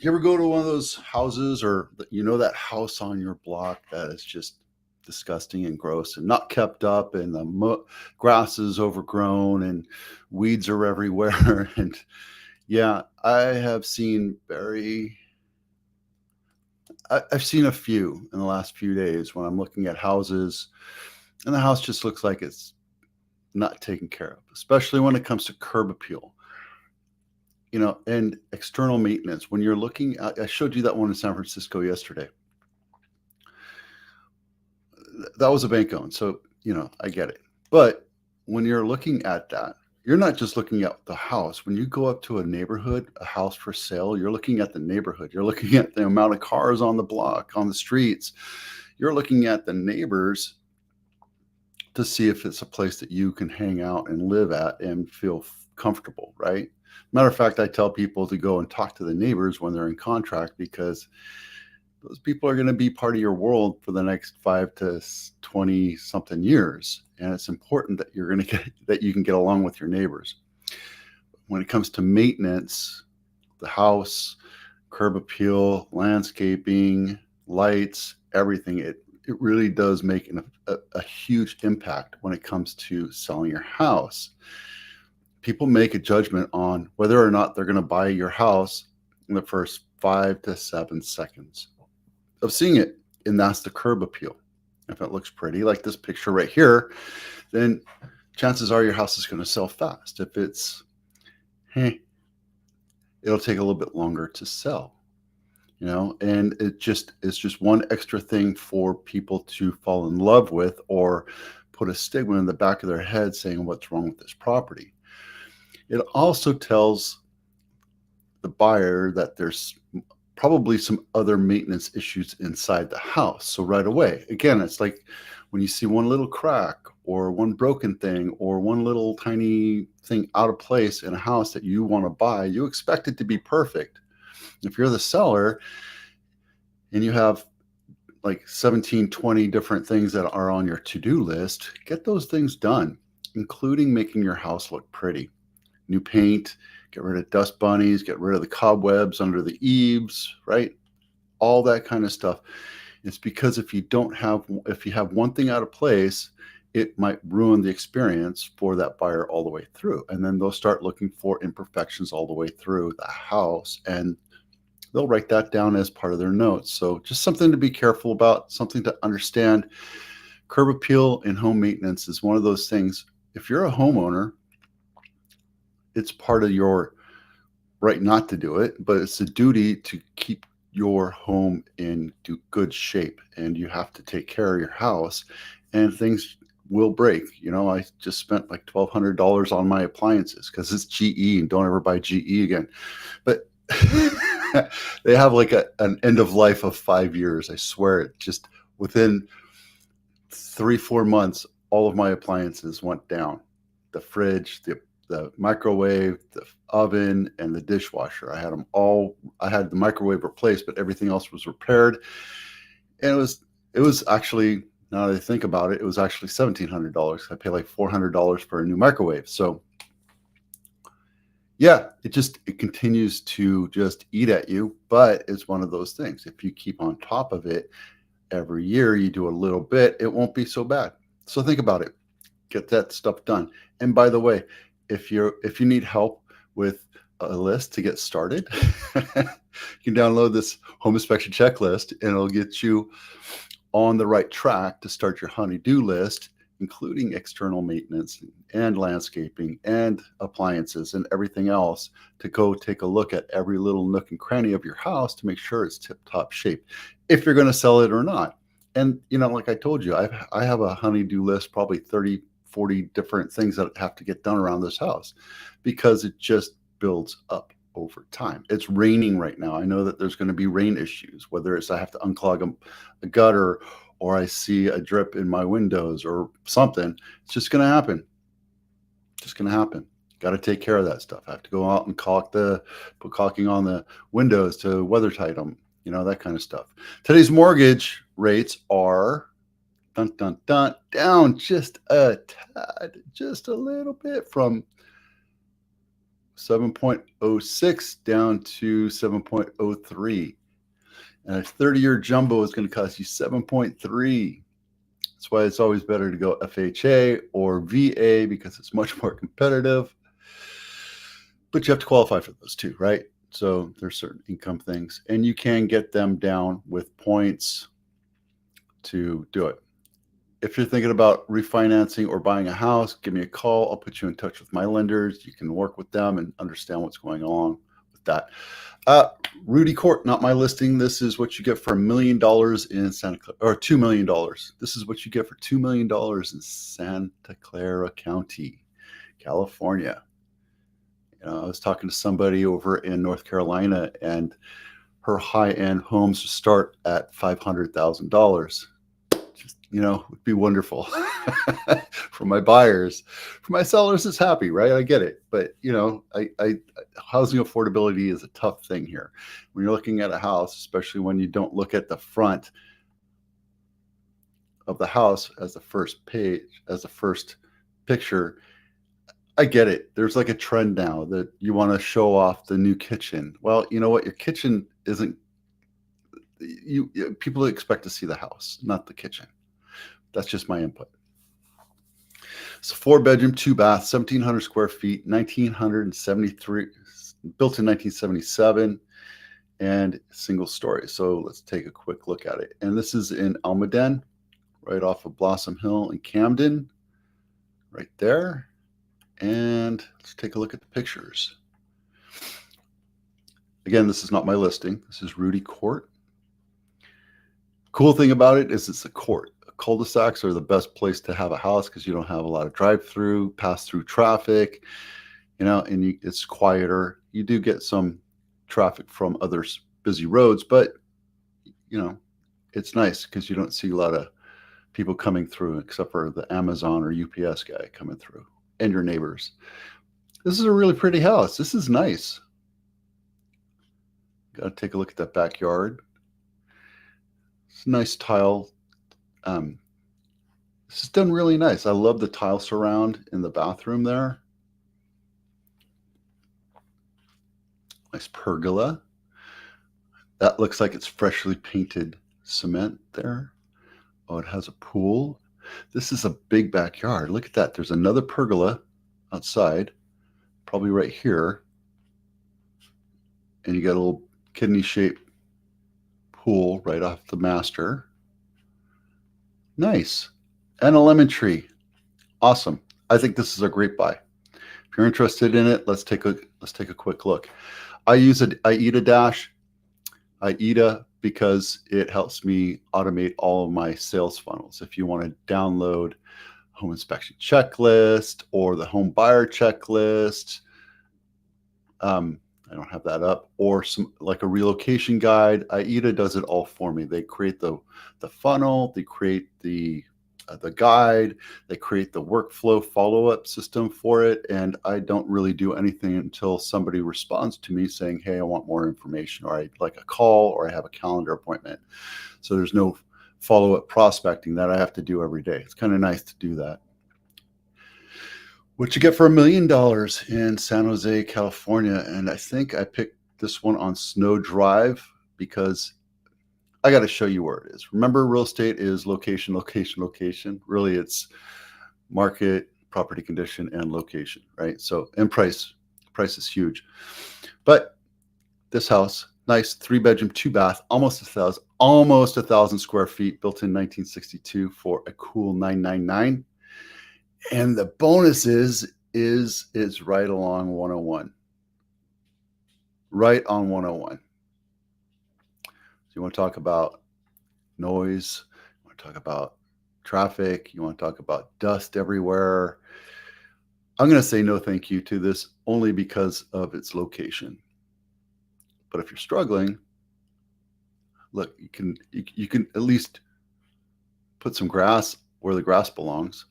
You ever go to one of those houses or that house on your block that is just disgusting and gross and not kept up and the grass is overgrown and weeds are everywhere? And yeah, I've seen a few in the last few days when I'm looking at houses and the house just looks like it's not taken care of, especially when it comes to curb appeal, and external maintenance. When you're looking at, I showed you that one in San Francisco yesterday. That was a bank owned, so I get it. But when you're looking at that, you're not just looking at the house. When you go up to a neighborhood, a house for sale, you're looking at the neighborhood. You're looking at the amount of cars on the block, on the streets. You're looking at the neighbors to see if it's a place that you can hang out and live at and feel comfortable, right? Matter of fact, I tell people to go and talk to the neighbors when they're in contract, because those people are going to be part of your world for the next 5 to 20 something years. And it's important that you can get along with your neighbors. When it comes to maintenance, the house, curb appeal, landscaping, lights, everything, it really does make a huge impact when it comes to selling your house. People make a judgment on whether or not they're going to buy your house in the first 5 to 7 seconds of seeing it, and that's the curb appeal. If it looks pretty, like this picture right here, then chances are your house is going to sell fast. If it's, it'll take a little bit longer to sell, and it's just one extra thing for people to fall in love with or put a stigma in the back of their head saying, what's wrong with this property? It also tells the buyer that there's probably some other maintenance issues inside the house. So right away, again, it's like when you see one little crack or one broken thing or one little tiny thing out of place in a house that you want to buy, you expect it to be perfect. If you're the seller and you have like 17, 20 different things that are on your to-do list, get those things done, including making your house look pretty. New paint, get rid of dust bunnies, get rid of the cobwebs under the eaves, right? All that kind of stuff. It's because if you have one thing out of place, it might ruin the experience for that buyer all the way through. And then they'll start looking for imperfections all the way through the house, and they'll write that down as part of their notes. So just something to be careful about, something to understand. Curb appeal and home maintenance is one of those things. If you're a homeowner, it's part of your right not to do it, but it's a duty to keep your home in good shape, and you have to take care of your house, and things will break. I just spent like $1,200 on my appliances because it's GE, and don't ever buy GE again. But they have like an end of life of 5 years. I swear it. Just within 3-4 months, all of my appliances went down. The fridge, the microwave, the oven, and the dishwasher. I had the microwave replaced, but everything else was repaired. And it was actually, now that I think about it, it was actually $1,700. I pay like $400 for a new microwave. So yeah, it continues to just eat at you, but it's one of those things. If you keep on top of it, every year you do a little bit, it won't be so bad. So think about it. Get that stuff done. And by the way, if you need help with a list to get started, you can download this home inspection checklist, and it'll get you on the right track to start your honey-do list, including external maintenance and landscaping and appliances and everything else, to go take a look at every little nook and cranny of your house to make sure it's tip-top shape, if you're going to sell it or not. And, like I told you, I have a honey-do list, probably 30, 40 different things that have to get done around this house, because it just builds up over time. It's raining right now. I know that there's going to be rain issues, whether it's I have to unclog a gutter, or I see a drip in my windows or something. It's just going to happen. Just going to happen. Got to take care of that stuff. I have to go out and put caulking on the windows to weather tight them, that kind of stuff. Today's mortgage rates are down just a tad, just a little bit, from 7.06 down to 7.03. And a 30-year jumbo is going to cost you 7.3. That's why it's always better to go FHA or VA because it's much more competitive. But you have to qualify for those too, right? So there's certain income things, and you can get them down with points to do it. If you're thinking about refinancing or buying a house, give me a call. I'll put you in touch with my lenders. You can work with them and understand what's going on with that. Rudy Court, not my listing. This is what you get for $1 million in Santa Clara, or $2 million. This is what you get for $2 million in Santa Clara County, California. I was talking to somebody over in North Carolina, and her high-end homes start at $500,000. Just, would be wonderful for my buyers. For my sellers, it's happy, right? I get it, but housing affordability is a tough thing here. When you're looking at a house, especially when you don't look at the front of the house as the first page, as the first picture. I get it. There's like a trend now that you want to show off the new kitchen. Well, you know what? Your kitchen isn't. People expect to see the house, not the kitchen. That's just my input. It's a 4-bedroom, 2-bath, 1,700 square feet, 1973, built in 1977, and single story. So let's take a quick look at it. And this is in Almaden, right off of Blossom Hill in Camden, right there. And let's take a look at the pictures. Again, this is not my listing. This is Rudy Court. Cool thing about it is it's a court. Cul-de-sacs are the best place to have a house because you don't have a lot of drive-through, pass-through traffic, and it's quieter. You do get some traffic from other busy roads, but, it's nice because you don't see a lot of people coming through except for the Amazon or UPS guy coming through and your neighbors. This is a really pretty house. This is nice. Got to take a look at that backyard. It's a nice tile. This is done really nice. I love the tile surround in the bathroom there. Nice pergola. That looks like it's freshly painted cement there. Oh, it has a pool. This is a big backyard. Look at that. There's another pergola outside, probably right here. And you got a little kidney-shaped pool right off the master. Nice. And a lemon tree. Awesome. I think this is a great buy. If you're interested in it, let's take a quick look. I use an AIDA Dash. AIDA because it helps me automate all of my sales funnels. If you want to download home inspection checklist or the home buyer checklist, I don't have that up, or some like a relocation guide. AIDA does it all for me. They create the funnel, they create the guide, they create the workflow follow-up system for it, and I don't really do anything until somebody responds to me saying, hey, I want more information, or I'd like a call, or I have a calendar appointment. So there's no follow-up prospecting that I have to do every day. It's kind of nice to do that. What you get for $1 million in San Jose, California, and I think I picked this one on Snow Drive because I got to show you where it is. Remember, real estate is location, location, location. Really, it's market, property condition, and location, right? So, and price is huge. But this house, nice 3-bedroom, 2-bath, almost 1,000 square feet, built in 1962 for a cool $999. And the bonus is right along 101. Right on 101. So you want to talk about noise, you want to talk about traffic, you want to talk about dust everywhere. I'm going to say no thank you to this only because of its location. But if you're struggling, look, you can at least put some grass where the grass belongs.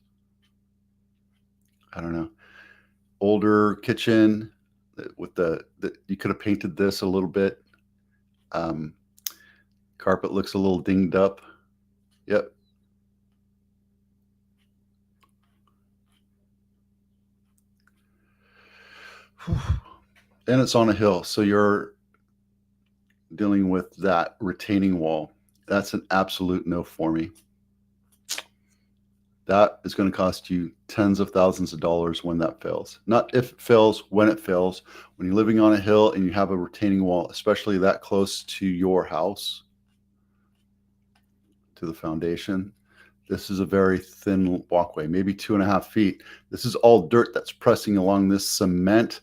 I don't know. Older kitchen with you could have painted this a little bit. Carpet looks a little dinged up. Yep. And it's on a hill. So you're dealing with that retaining wall. That's an absolute no for me. That is going to cost you tens of thousands of dollars when that fails. Not if it fails, when it fails. When you're living on a hill and you have a retaining wall, especially that close to your house, to the foundation, this is a very thin walkway, maybe 2.5 feet. This is all dirt that's pressing along this cement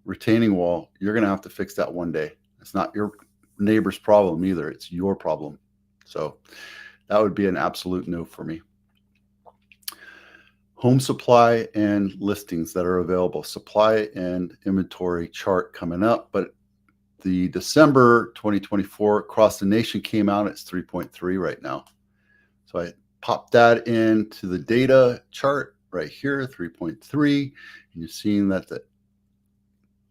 retaining wall. You're going to have to fix that one day. It's not your neighbor's problem either. It's your problem. So that would be an absolute no for me. Home supply and listings that are available. Supply and inventory chart coming up, but the December 2024 across the nation came out. It's 3.3 right now. So I popped that into the data chart right here, 3.3, and you're seeing that the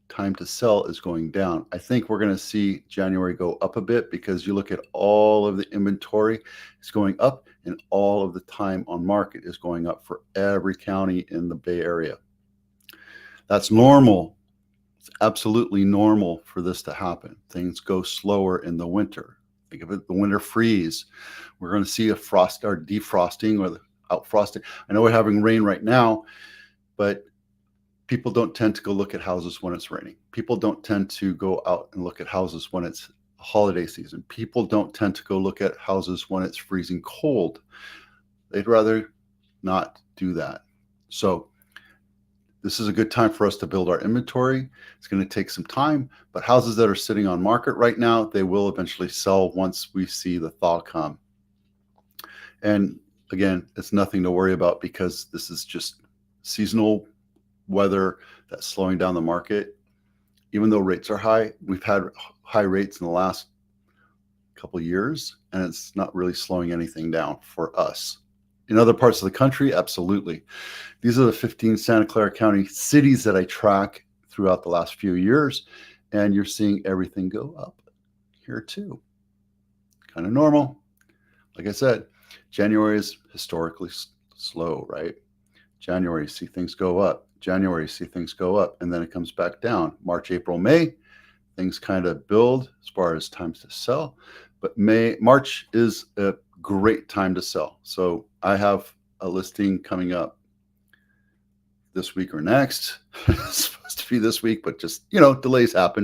time to sell is going down. I think we're going to see January go up a bit because you look at all of the inventory is going up and all of the time on market is going up for every county in the Bay Area. That's normal. It's absolutely normal for this to happen. Things go slower in the winter. Think of it, the winter freeze. We're going to see a frost or defrosting or the outfrosting. I know we're having rain right now, but people don't tend to go look at houses when it's raining. People don't tend to go out and look at houses when it's holiday season. People don't tend to go look at houses when it's freezing cold. They'd rather not do that. So this is a good time for us to build our inventory. It's going to take some time, but houses that are sitting on market right now, they will eventually sell once we see the thaw come. And again, it's nothing to worry about because this is just seasonal weather that's slowing down the market. Even though rates are high, we've had high rates in the last couple of years, and it's not really slowing anything down for us. In other parts of the country, absolutely. These are the 15 Santa Clara County cities that I track throughout the last few years, and you're seeing everything go up here too. Kind of normal. Like I said, January is historically slow, right? January, see things go up. January, see things go up, and then it comes back down. March, April, May, things kind of build as far as times to sell. But March is a great time to sell. So I have a listing coming up this week or next. It's supposed to be this week, but just, delays happen.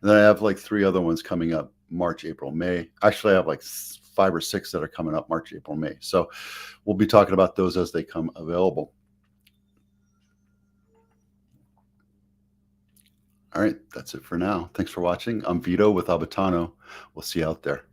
And then I have like 3 other ones coming up March, April, May. Actually, I have like 5 or 6 that are coming up March, April, May. So we'll be talking about those as they come available. All right, that's it for now. Thanks for watching. I'm Vito with Abitano. We'll see you out there.